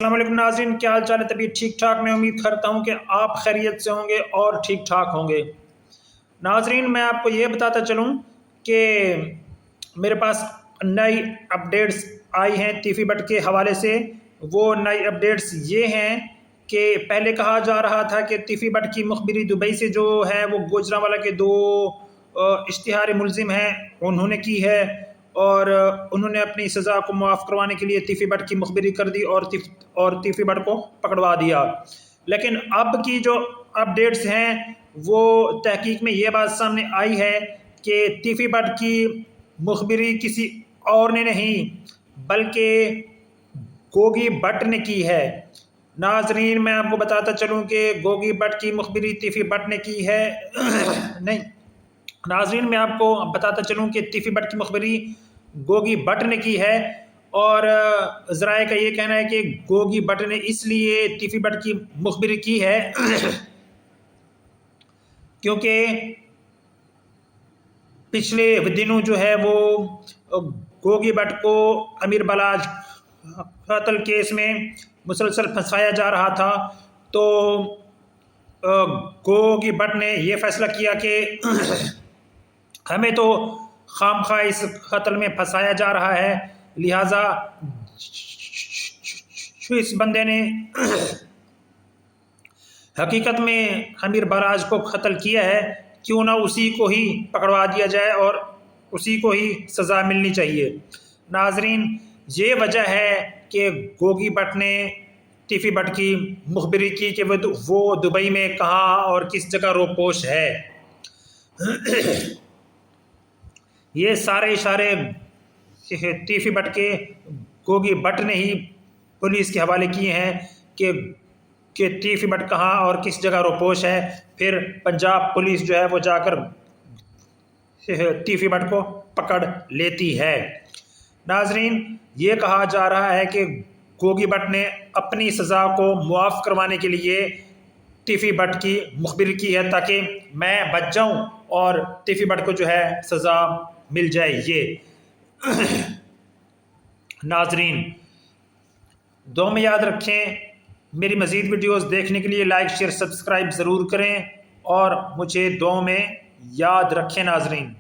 السلام علیکم ناظرین، کیا حال چال ہے؟ طبیعت ٹھیک ٹھاک؟ میں امید کرتا ہوں کہ آپ خیریت سے ہوں گے اور ٹھیک ٹھاک ہوں گے۔ ناظرین، میں آپ کو یہ بتاتا چلوں کہ میرے پاس نئی اپڈیٹس آئی ہیں تیفی بٹ کے حوالے سے۔ وہ نئی اپڈیٹس یہ ہیں کہ پہلے کہا جا رہا تھا کہ تیفی بٹ کی مخبری دبئی سے جو ہے وہ گوجرانوالہ کے 2 اشتہاری ملزم ہیں انہوں نے کی ہے، اور انہوں نے اپنی سزا کو معاف کروانے کے لیے تیفی بٹ کی مخبری کر دی اور تیفی بٹ کو پکڑوا دیا۔ لیکن اب کی جو اپڈیٹس ہیں وہ تحقیق میں یہ بات سامنے آئی ہے کہ تیفی بٹ کی مخبری کسی اور نے نہیں بلکہ گوگی بٹ نے کی ہے۔ ناظرین، میں آپ کو بتاتا چلوں کہ گوگی بٹ کی مخبری تیفی بٹ نے کی ہے نہیں، ناظرین میں آپ کو بتاتا چلوں کہ تیفی بٹ کی مخبری گوگی بٹ نے کی ہے، اور ذرائع کا یہ کہنا ہے کہ گوگی بٹ نے اس لیے تیفی بٹ کی مخبری کی ہے کیونکہ پچھلے دنوں جو ہے وہ گوگی بٹ کو امیر بلاج قتل کیس میں مسلسل پھنسایا جا رہا تھا، تو گوگی بٹ نے یہ فیصلہ کیا کہ ہمیں تو خام خواہ اس قتل میں پھنسایا جا رہا ہے، لہٰذا اس بندے نے حقیقت میں امیر بلاج کو قتل کیا ہے، کیوں نہ اسی کو ہی پکڑوا دیا جائے اور اسی کو ہی سزا ملنی چاہیے۔ ناظرین، یہ وجہ ہے کہ گوگی بٹ نے تیفی بٹ کی مخبری کی کہ وہ دبئی میں کہاں اور کس جگہ روپوش ہے۔ یہ سارے اشارے تیفی بٹ کے گوگی بٹ نے ہی پولیس کے حوالے کیے ہیں کہ تیفی بٹ کہاں اور کس جگہ روپوش ہے، پھر پنجاب پولیس جو ہے وہ جا کر تیفی بٹ کو پکڑ لیتی ہے۔ ناظرین، یہ کہا جا رہا ہے کہ گوگی بٹ نے اپنی سزا کو معاف کروانے کے لیے تیفی بٹ کی مخبری کی ہے تاکہ میں بچ جاؤں اور تیفی بٹ کو جو ہے سزا مل جائے۔ یہ ناظرین دعا میں یاد رکھیں، میری مزید ویڈیوز دیکھنے کے لیے لائک شیئر سبسکرائب ضرور کریں اور مجھے دعا میں یاد رکھیں۔ ناظرین